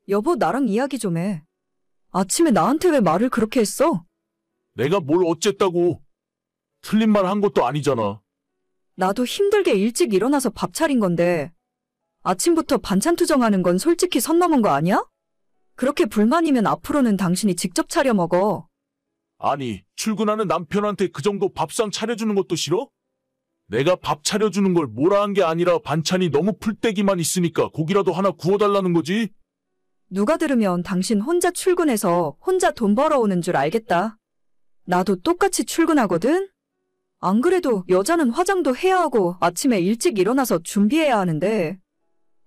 여보, 나랑 이야기 좀 해. 아침에 나한테 왜 말을 그렇게 했어? 내가 뭘 어쨌다고. 틀린 말 한 것도 아니잖아. 나도 힘들게 일찍 일어나서 밥 차린 건데 아침부터 반찬 투정하는 건 솔직히 선 넘은 거 아니야? 그렇게 불만이면 앞으로는 당신이 직접 차려 먹어. 아니, 출근하는 남편한테 그 정도 밥상 차려주는 것도 싫어? 내가 밥 차려주는 걸 뭐라 한 게 아니라 반찬이 너무 풀떼기만 있으니까 고기라도 하나 구워달라는 거지? 누가 들으면 당신 혼자 출근해서 혼자 돈 벌어오는 줄 알겠다. 나도 똑같이 출근하거든? 안 그래도 여자는 화장도 해야 하고 아침에 일찍 일어나서 준비해야 하는데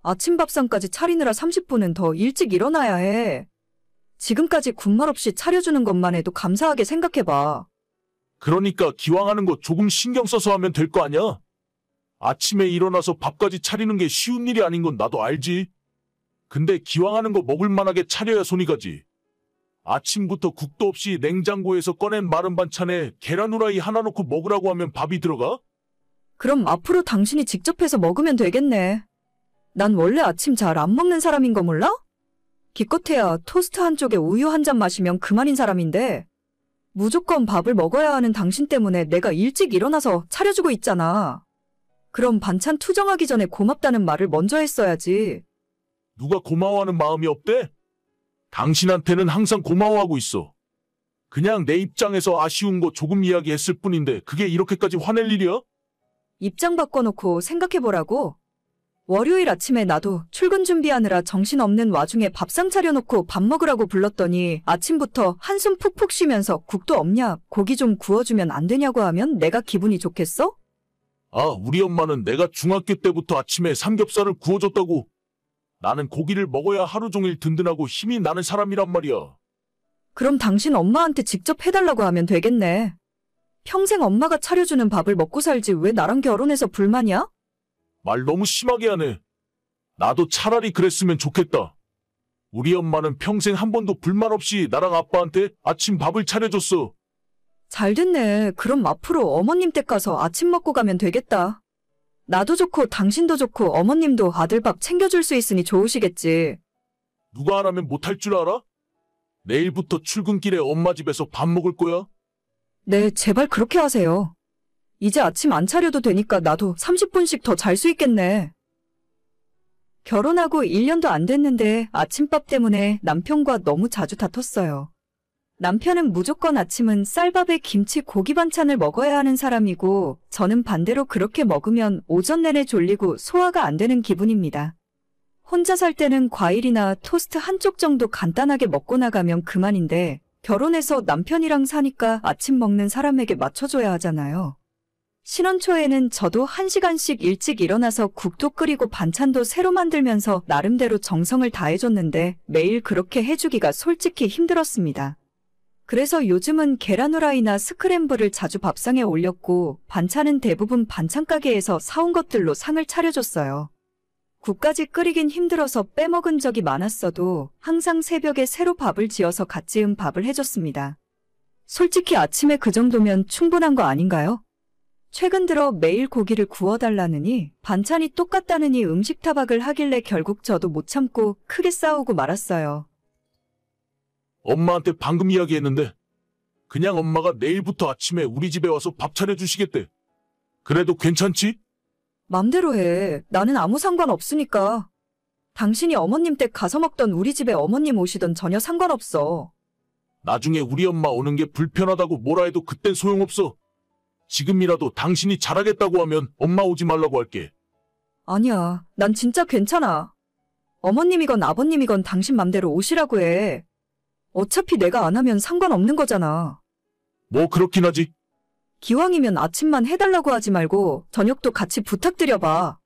아침 밥상까지 차리느라 30분은 더 일찍 일어나야 해. 지금까지 군말 없이 차려주는 것만 해도 감사하게 생각해봐. 그러니까 기왕 하는 거 조금 신경 써서 하면 될 거 아니야? 아침에 일어나서 밥까지 차리는 게 쉬운 일이 아닌 건 나도 알지. 근데 기왕 하는 거 먹을 만하게 차려야 손이 가지. 아침부터 국도 없이 냉장고에서 꺼낸 마른 반찬에 계란 후라이 하나 넣고 먹으라고 하면 밥이 들어가? 그럼 앞으로 당신이 직접 해서 먹으면 되겠네. 난 원래 아침 잘 안 먹는 사람인 거 몰라? 기껏해야 토스트 한쪽에 우유 한 잔 마시면 그만인 사람인데 무조건 밥을 먹어야 하는 당신 때문에 내가 일찍 일어나서 차려주고 있잖아. 그럼 반찬 투정하기 전에 고맙다는 말을 먼저 했어야지. 누가 고마워하는 마음이 없대? 당신한테는 항상 고마워하고 있어. 그냥 내 입장에서 아쉬운 거 조금 이야기했을 뿐인데 그게 이렇게까지 화낼 일이야? 입장 바꿔놓고 생각해보라고. 월요일 아침에 나도 출근 준비하느라 정신없는 와중에 밥상 차려놓고 밥 먹으라고 불렀더니 아침부터 한숨 푹푹 쉬면서 국도 없냐, 고기 좀 구워주면 안 되냐고 하면 내가 기분이 좋겠어? 아, 우리 엄마는 내가 중학교 때부터 아침에 삼겹살을 구워줬다고. 나는 고기를 먹어야 하루 종일 든든하고 힘이 나는 사람이란 말이야. 그럼 당신 엄마한테 직접 해달라고 하면 되겠네. 평생 엄마가 차려주는 밥을 먹고 살지 왜 나랑 결혼해서 불만이야? 말 너무 심하게 하네. 나도 차라리 그랬으면 좋겠다. 우리 엄마는 평생 한 번도 불만 없이 나랑 아빠한테 아침 밥을 차려줬어. 잘 됐네. 그럼 앞으로 어머님 댁 가서 아침 먹고 가면 되겠다. 나도 좋고 당신도 좋고 어머님도 아들 밥 챙겨줄 수 있으니 좋으시겠지. 누가 안 하면 못할 줄 알아? 내일부터 출근길에 엄마 집에서 밥 먹을 거야? 네, 제발 그렇게 하세요. 이제 아침 안 차려도 되니까 나도 30분씩 더 잘 수 있겠네. 결혼하고 1년도 안 됐는데 아침밥 때문에 남편과 너무 자주 다퉜어요. 남편은 무조건 아침은 쌀밥에 김치 고기 반찬을 먹어야 하는 사람이고 저는 반대로 그렇게 먹으면 오전 내내 졸리고 소화가 안 되는 기분입니다. 혼자 살 때는 과일이나 토스트 한쪽 정도 간단하게 먹고 나가면 그만인데 결혼해서 남편이랑 사니까 아침 먹는 사람에게 맞춰줘야 하잖아요. 신혼 초에는 저도 1시간씩 일찍 일어나서 국도 끓이고 반찬도 새로 만들면서 나름대로 정성을 다해줬는데 매일 그렇게 해주기가 솔직히 힘들었습니다. 그래서 요즘은 계란 후라이나 스크램블을 자주 밥상에 올렸고 반찬은 대부분 반찬 가게에서 사온 것들로 상을 차려줬어요. 국까지 끓이긴 힘들어서 빼먹은 적이 많았어도 항상 새벽에 새로 밥을 지어서 갓 지은 밥을 해줬습니다. 솔직히 아침에 그 정도면 충분한 거 아닌가요? 최근 들어 매일 고기를 구워달라느니 반찬이 똑같다느니 음식 타박을 하길래 결국 저도 못 참고 크게 싸우고 말았어요. 엄마한테 방금 이야기했는데 그냥 엄마가 내일부터 아침에 우리 집에 와서 밥 차려주시겠대. 그래도 괜찮지? 맘대로 해. 나는 아무 상관 없으니까. 당신이 어머님 댁 가서 먹던 우리 집에 어머님 오시던 전혀 상관없어. 나중에 우리 엄마 오는 게 불편하다고 뭐라 해도 그땐 소용없어. 지금이라도 당신이 잘하겠다고 하면 엄마 오지 말라고 할게. 아니야. 난 진짜 괜찮아. 어머님이건 아버님이건 당신 맘대로 오시라고 해. 어차피 내가 안 하면 상관없는 거잖아. 뭐 그렇긴 하지. 기왕이면 아침만 해달라고 하지 말고 저녁도 같이 부탁드려봐.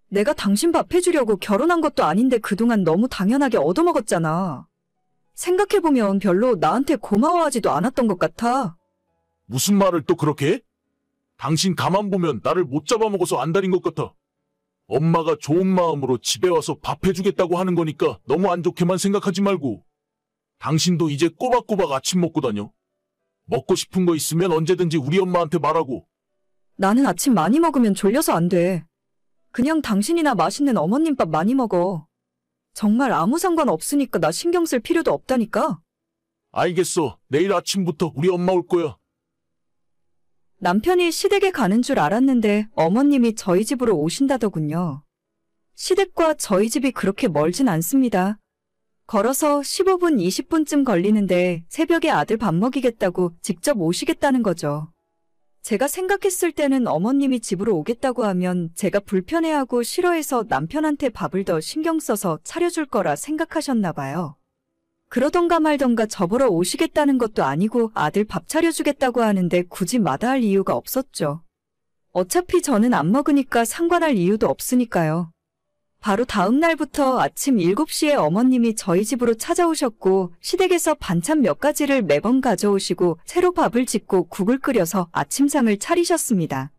내가 당신 밥 해주려고 결혼한 것도 아닌데 그동안 너무 당연하게 얻어먹었잖아. 생각해보면 별로 나한테 고마워하지도 않았던 것 같아. 무슨 말을 또 그렇게 해? 당신 가만 보면 나를 못 잡아먹어서 안달인 것 같아. 엄마가 좋은 마음으로 집에 와서 밥 해주겠다고 하는 거니까 너무 안 좋게만 생각하지 말고. 당신도 이제 꼬박꼬박 아침 먹고 다녀. 먹고 싶은 거 있으면 언제든지 우리 엄마한테 말하고. 나는 아침 많이 먹으면 졸려서 안 돼. 그냥 당신이나 맛있는 어머님 밥 많이 먹어. 정말 아무 상관 없으니까 나 신경 쓸 필요도 없다니까. 알겠어. 내일 아침부터 우리 엄마 올 거야. 남편이 시댁에 가는 줄 알았는데 어머님이 저희 집으로 오신다더군요. 시댁과 저희 집이 그렇게 멀진 않습니다. 걸어서 15분, 20분쯤 걸리는데 새벽에 아들 밥 먹이겠다고 직접 오시겠다는 거죠. 제가 생각했을 때는 어머님이 집으로 오겠다고 하면 제가 불편해하고 싫어해서 남편한테 밥을 더 신경 써서 차려줄 거라 생각하셨나 봐요. 그러던가 말던가 저보러 오시겠다는 것도 아니고 아들 밥 차려주겠다고 하는데 굳이 마다할 이유가 없었죠. 어차피 저는 안 먹으니까 상관할 이유도 없으니까요. 바로 다음 날부터 아침 7시에 어머님이 저희 집으로 찾아오셨고 시댁에서 반찬 몇 가지를 매번 가져오시고 새로 밥을 짓고 국을 끓여서 아침상을 차리셨습니다.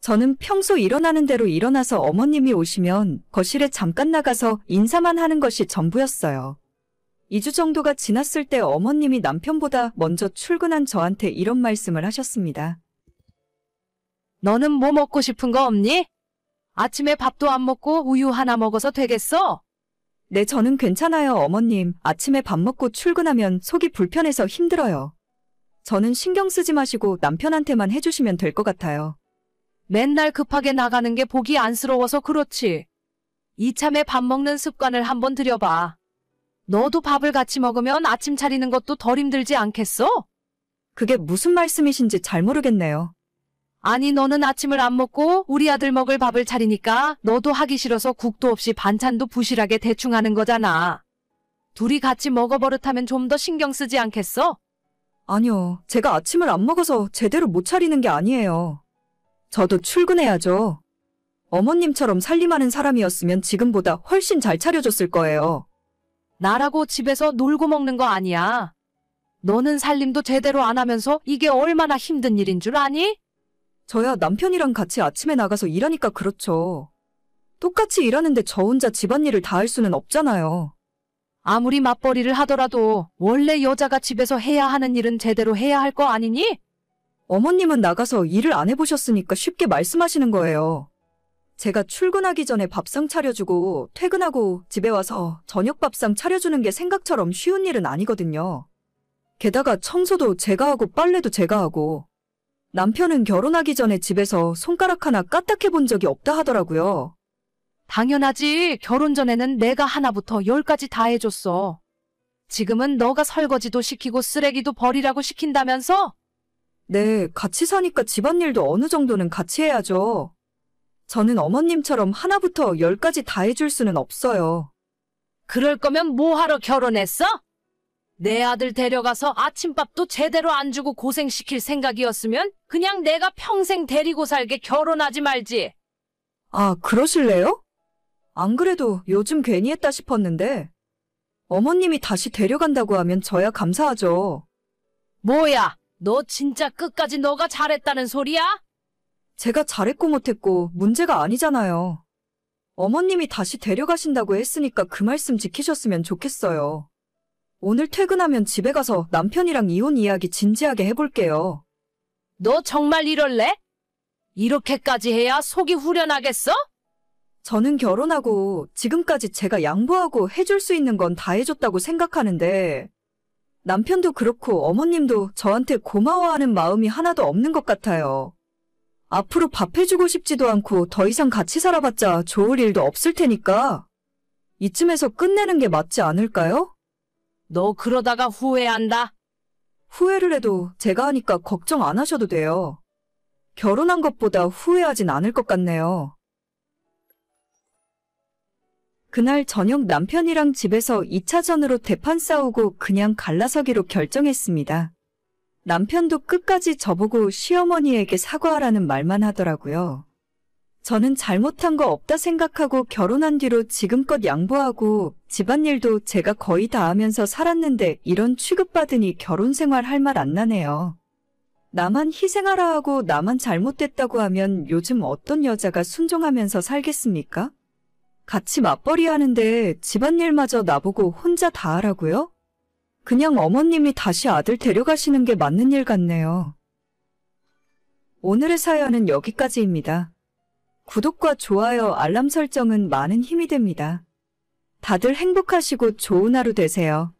저는 평소 일어나는 대로 일어나서 어머님이 오시면 거실에 잠깐 나가서 인사만 하는 것이 전부였어요. 2주 정도가 지났을 때 어머님이 남편보다 먼저 출근한 저한테 이런 말씀을 하셨습니다. 너는 뭐 먹고 싶은 거 없니? 아침에 밥도 안 먹고 우유 하나 먹어서 되겠어? 네, 저는 괜찮아요, 어머님. 아침에 밥 먹고 출근하면 속이 불편해서 힘들어요. 저는 신경 쓰지 마시고 남편한테만 해주시면 될 것 같아요. 맨날 급하게 나가는 게 보기 안쓰러워서 그렇지. 이참에 밥 먹는 습관을 한번 들여봐. 너도 밥을 같이 먹으면 아침 차리는 것도 덜 힘들지 않겠어? 그게 무슨 말씀이신지 잘 모르겠네요. 아니, 너는 아침을 안 먹고 우리 아들 먹을 밥을 차리니까 너도 하기 싫어서 국도 없이 반찬도 부실하게 대충 하는 거잖아. 둘이 같이 먹어 버릇하면 좀 더 신경 쓰지 않겠어? 아니요, 제가 아침을 안 먹어서 제대로 못 차리는 게 아니에요. 저도 출근해야죠. 어머님처럼 살림하는 사람이었으면 지금보다 훨씬 잘 차려줬을 거예요. 나라고 집에서 놀고 먹는 거 아니야. 너는 살림도 제대로 안 하면서 이게 얼마나 힘든 일인 줄 아니? 저야 남편이랑 같이 아침에 나가서 일하니까 그렇죠. 똑같이 일하는데 저 혼자 집안일을 다 할 수는 없잖아요. 아무리 맞벌이를 하더라도 원래 여자가 집에서 해야 하는 일은 제대로 해야 할 거 아니니? 어머님은 나가서 일을 안 해보셨으니까 쉽게 말씀하시는 거예요. 제가 출근하기 전에 밥상 차려주고 퇴근하고 집에 와서 저녁 밥상 차려주는 게 생각처럼 쉬운 일은 아니거든요. 게다가 청소도 제가 하고 빨래도 제가 하고 남편은 결혼하기 전에 집에서 손가락 하나 까딱해 본 적이 없다 하더라고요. 당연하지. 결혼 전에는 내가 하나부터 10까지 다 해줬어. 지금은 너가 설거지도 시키고 쓰레기도 버리라고 시킨다면서? 네, 같이 사니까 집안일도 어느 정도는 같이 해야죠. 저는 어머님처럼 하나부터 10까지 다 해줄 수는 없어요. 그럴 거면 뭐하러 결혼했어? 내 아들 데려가서 아침밥도 제대로 안 주고 고생시킬 생각이었으면 그냥 내가 평생 데리고 살게 결혼하지 말지. 아, 그러실래요? 안 그래도 요즘 괜히 했다 싶었는데 어머님이 다시 데려간다고 하면 저야 감사하죠. 뭐야, 너 진짜 끝까지 너가 잘했다는 소리야? 제가 잘했고 못했고 문제가 아니잖아요. 어머님이 다시 데려가신다고 했으니까 그 말씀 지키셨으면 좋겠어요. 오늘 퇴근하면 집에 가서 남편이랑 이혼 이야기 진지하게 해볼게요. 너 정말 이럴래? 이렇게까지 해야 속이 후련하겠어? 저는 결혼하고 지금까지 제가 양보하고 해줄 수 있는 건 다 해줬다고 생각하는데 남편도 그렇고 어머님도 저한테 고마워하는 마음이 하나도 없는 것 같아요. 앞으로 밥 해주고 싶지도 않고 더 이상 같이 살아봤자 좋을 일도 없을 테니까 이쯤에서 끝내는 게 맞지 않을까요? 너 그러다가 후회한다. 후회를 해도 제가 하니까 걱정 안 하셔도 돼요. 결혼한 것보다 후회하진 않을 것 같네요. 그날 저녁 남편이랑 집에서 2차전으로 대판 싸우고 그냥 갈라서기로 결정했습니다. 남편도 끝까지 저보고 시어머니에게 사과하라는 말만 하더라고요. 저는 잘못한 거 없다 생각하고 결혼한 뒤로 지금껏 양보하고 집안일도 제가 거의 다 하면서 살았는데 이런 취급받으니 결혼 생활 할 말 안 나네요. 나만 희생하라 하고 나만 잘못됐다고 하면 요즘 어떤 여자가 순종하면서 살겠습니까? 같이 맞벌이 하는데 집안일마저 나보고 혼자 다 하라고요? 그냥 어머님이 다시 아들 데려가시는 게 맞는 일 같네요. 오늘의 사연은 여기까지입니다. 구독과 좋아요, 알람 설정은 많은 힘이 됩니다. 다들 행복하시고 좋은 하루 되세요.